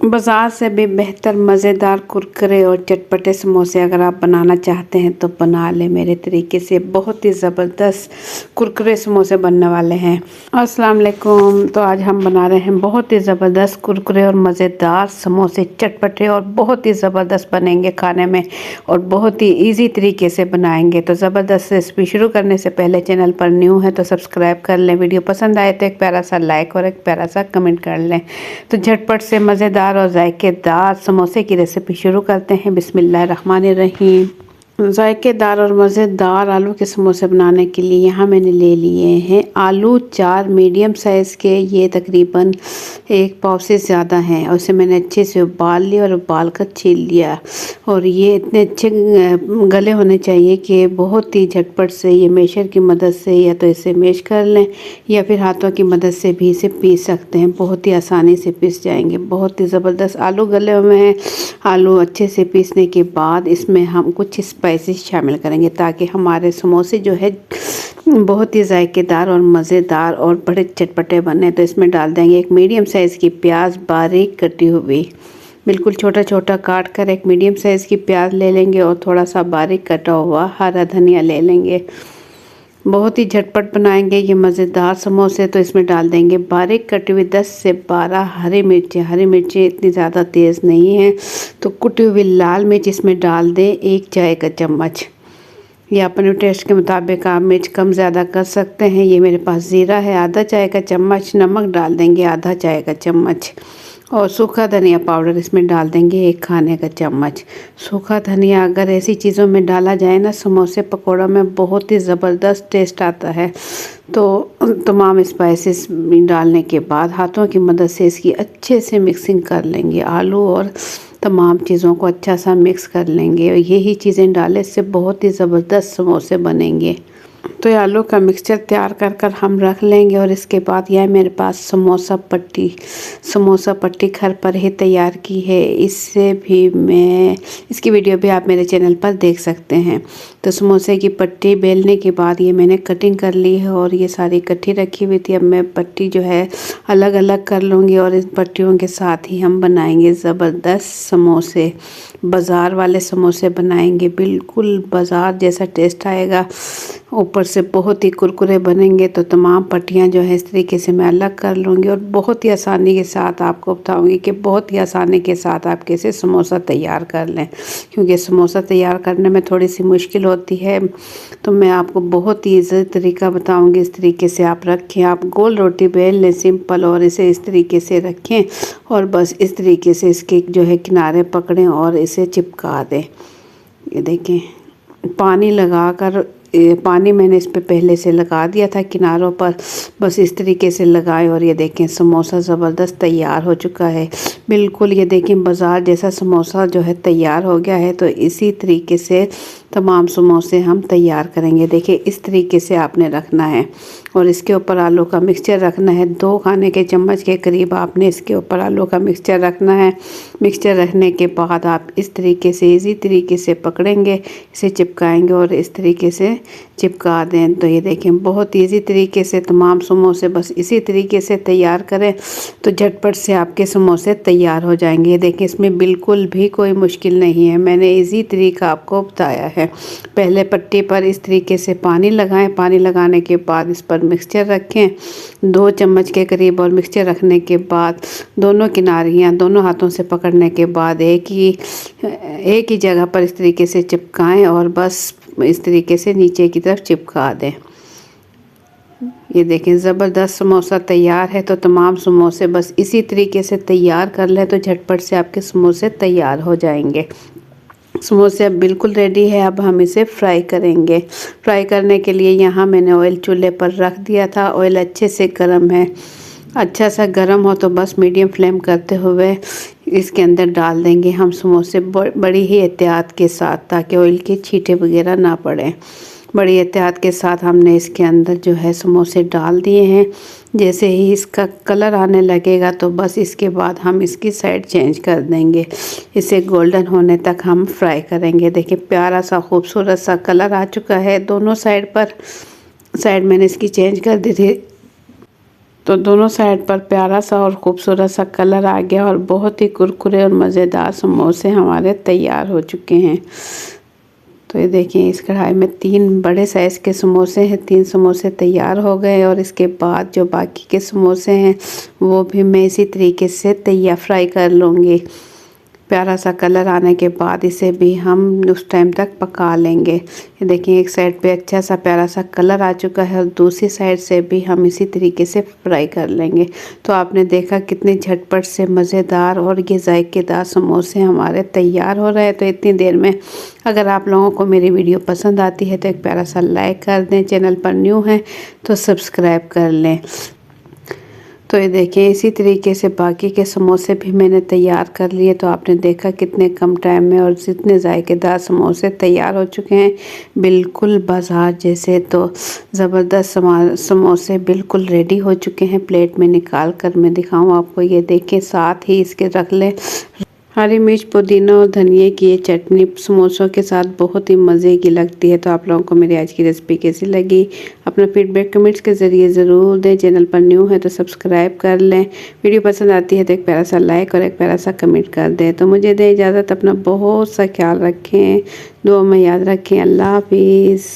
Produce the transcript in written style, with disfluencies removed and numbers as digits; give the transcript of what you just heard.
बाज़ार से भी बेहतर मज़ेदार कुरकुरे और चटपटे समोसे अगर आप बनाना चाहते हैं तो बना लें। मेरे तरीके से बहुत ही ज़बरदस्त कुरकुरे समोसे बनने वाले हैं। अस्सलाम वालेकुम। तो आज हम बना रहे हैं बहुत ही ज़बरदस्त कुरकुरे और मज़ेदार समोसे, चटपटे और बहुत ही ज़बरदस्त बनेंगे खाने में और बहुत ही ईजी तरीके से बनाएंगे। तो ज़बरदस्त रेसिपी शुरू करने से पहले चैनल पर न्यू है तो सब्सक्राइब कर लें। वीडियो पसंद आए तो एक प्यारा सा लाइक और एक प्यारा सा कमेंट कर लें। तो झटपट से मज़ेदार और जायकेदार समोसे की रेसिपी शुरू करते हैं। बिस्मिल्लाहिर्रहमानिर्रहीम। जायकेदार और मज़ेदार आलू के समोसे बनाने के लिए यहाँ मैंने ले लिए हैं आलू 4 मीडियम साइज़ के। ये तकरीबन 1 पाव से ज़्यादा हैं और उसे मैंने अच्छे से उबाल लिया और उबाल कर छील लिया। और ये इतने अच्छे गले होने चाहिए कि बहुत ही झटपट से ये मैशर की मदद से या तो इसे मैश कर लें या फिर हाथों की मदद से भी इसे पीस सकते हैं। बहुत ही आसानी से पीस जाएंगे। बहुत ही ज़बरदस्त आलू गले हुए हैं। आलू अच्छे से पीसने के बाद इसमें हम कुछ स्पाइसेस शामिल करेंगे ताकि हमारे समोसे जो है बहुत ही जायकेदार और मज़ेदार और बड़े चटपटे बने। तो इसमें डाल देंगे एक मीडियम साइज़ की प्याज बारीक कटी हुई, बिल्कुल छोटा छोटा काट कर एक मीडियम साइज़ की प्याज ले लेंगे और थोड़ा सा बारीक कटा हुआ हरा धनिया ले लेंगे। बहुत ही झटपट बनाएंगे ये मज़ेदार समोसे। तो इसमें डाल देंगे बारीक कटी हुई 10 से 12 हरी मिर्चें। हरी मिर्चें इतनी ज़्यादा तेज़ नहीं हैं तो कुटी हुई लाल मिर्च इसमें डाल दें 1 चाय का चम्मच। या अपने टेस्ट के मुताबिक आप मिर्च कम ज़्यादा कर सकते हैं। ये मेरे पास ज़ीरा है आधा चाय का चम्मच। नमक डाल देंगे आधा चाय का चम्मच और सूखा धनिया पाउडर इसमें डाल देंगे 1 खाने का चम्मच। सूखा धनिया अगर ऐसी चीज़ों में डाला जाए ना समोसे पकौड़ों में बहुत ही ज़बरदस्त टेस्ट आता है। तो तमाम स्पाइसेस डालने के बाद हाथों की मदद से इसकी अच्छे से मिक्सिंग कर लेंगे। आलू और तमाम चीज़ों को अच्छा सा मिक्स कर लेंगे और यही चीज़ें डालने से बहुत ही ज़बरदस्त समोसे बनेंगे। तो ये आलू का मिक्सचर तैयार कर हम रख लेंगे। और इसके बाद यह मेरे पास समोसा पट्टी घर पर ही तैयार की है। इससे भी मैं इसकी वीडियो भी आप मेरे चैनल पर देख सकते हैं। तो समोसे की पट्टी बेलने के बाद ये मैंने कटिंग कर ली है और ये सारी इकट्ठी रखी हुई थी। अब मैं पट्टी जो है अलग अलग कर लूँगी और इन पट्टियों के साथ ही हम बनाएंगे ज़बरदस्त समोसे। बाज़ार वाले समोसे बनाएंगे, बिल्कुल बाज़ार जैसा टेस्ट आएगा। ऊपर से बहुत ही कुरकुरे बनेंगे। तो तमाम पट्टियाँ जो है इस तरीके से मैं अलग कर लूँगी और बहुत ही आसानी के साथ आपको बताऊँगी कि बहुत ही आसानी के साथ आप कैसे समोसा तैयार कर लें, क्योंकि समोसा तैयार करने में थोड़ी सी मुश्किल होती है। तो मैं आपको बहुत ही ईज़ी तरीका बताऊँगी। इस तरीके से आप रखें, आप गोल रोटी बेल लें सिंपल और इसे इस तरीके से रखें और बस इस तरीके से इसके जो है किनारे पकड़ें और इसे चिपका दें। ये देखें पानी लगाकर पानी मैंने इस पे पहले से लगा दिया था किनारों पर, बस इस तरीके से लगाएं और ये देखें समोसा ज़बरदस्त तैयार हो चुका है। बिल्कुल ये देखें बाज़ार जैसा समोसा जो है तैयार हो गया है। तो इसी तरीके से तमाम समोसे हम तैयार करेंगे। देखिए इस तरीके से आपने रखना है और इसके ऊपर आलू का मिक्सचर रखना है। 2 खाने के चम्मच के करीब आपने इसके ऊपर आलू का मिक्सचर रखना है। मिक्सचर रखने के बाद आप इस तरीके से इजी तरीके से पकड़ेंगे, इसे चिपकाएंगे और इस तरीके से चिपका दें। तो ये देखें बहुत इजी तरीके से तमाम समोसे बस इसी तरीके से तैयार करें तो झटपट से आपके समोसे तैयार हो जाएंगे। ये देखें इसमें बिल्कुल भी कोई मुश्किल नहीं है, मैंने इजी तरीका आपको बताया है। पहले पट्टी पर इस तरीके से पानी लगाएं, पानी लगाने के बाद इस पर मिक्सचर रखें 2 चम्मच के करीब और मिक्सचर रखने के बाद दोनों किनारियाँ दोनों हाथों से पकड़ने के बाद एक ही जगह पर इस तरीके से चिपकाएं और बस इस तरीके से नीचे की तरफ चिपका दें। ये देखें ज़बरदस्त समोसा तैयार है। तो तमाम समोसे बस इसी तरीके से तैयार कर लें तो झटपट से आपके समोसे तैयार हो जाएंगे। समोसे अब बिल्कुल रेडी है। अब हम इसे फ्राई करेंगे। फ्राई करने के लिए यहाँ मैंने ऑयल चूल्हे पर रख दिया था। ऑयल अच्छे से गर्म है, अच्छा सा गर्म हो तो बस मीडियम फ्लेम करते हुए इसके अंदर डाल देंगे हम समोसे बड़ी ही एहतियात के साथ, ताकि ऑयल के छींटे वगैरह ना पड़े। बड़ी एहतियात के साथ हमने इसके अंदर जो है समोसे डाल दिए हैं। जैसे ही इसका कलर आने लगेगा तो बस इसके बाद हम इसकी साइड चेंज कर देंगे। इसे गोल्डन होने तक हम फ्राई करेंगे। देखिए प्यारा सा खूबसूरत सा कलर आ चुका है दोनों साइड पर। साइड मैंने इसकी चेंज कर दी थी। तो दोनों साइड पर प्यारा सा और खूबसूरत सा कलर आ गया और बहुत ही कुरकुरे और मज़ेदार समोसे हमारे तैयार हो चुके हैं। तो ये देखिए इस कढ़ाई में 3 बड़े साइज़ के समोसे हैं, 3 समोसे तैयार हो गए और इसके बाद जो बाकी के समोसे हैं वो भी मैं इसी तरीके से तैयार फ्राई कर लूँगी। प्यारा सा कलर आने के बाद इसे भी हम उस टाइम तक पका लेंगे। ये देखिए एक साइड पे अच्छा सा प्यारा सा कलर आ चुका है और दूसरी साइड से भी हम इसी तरीके से फ्राई कर लेंगे। तो आपने देखा कितने झटपट से मज़ेदार और ये जायकेदार समोसे हमारे तैयार हो रहे हैं। तो इतनी देर में अगर आप लोगों को मेरी वीडियो पसंद आती है तो एक प्यारा सा लाइक कर दें, चैनल पर न्यू है तो सब्सक्राइब कर लें। तो ये देखिए इसी तरीके से बाकी के समोसे भी मैंने तैयार कर लिए। तो आपने देखा कितने कम टाइम में और जितने जायकेदार समोसे तैयार हो चुके हैं, बिल्कुल बाज़ार जैसे। तो ज़बरदस्त समोसे बिल्कुल रेडी हो चुके हैं। प्लेट में निकाल कर मैं दिखाऊं आपको। ये देखिए साथ ही इसके रख लें हरी मिर्च, पुदीना और धनिए की ये चटनी समोसों के साथ बहुत ही मज़े की लगती है। तो आप लोगों को मेरी आज की रेसिपी कैसी लगी, अपना फीडबैक कमेंट्स के ज़रिए ज़रूर दें। चैनल पर न्यू है तो सब्सक्राइब कर लें। वीडियो पसंद आती है तो एक प्यारा सा लाइक और एक प्यारा सा कमेंट कर दें। तो मुझे दें इजाज़त, अपना बहुत सा ख्याल रखें, दुआ में याद रखें। अल्लाह हाफिज़।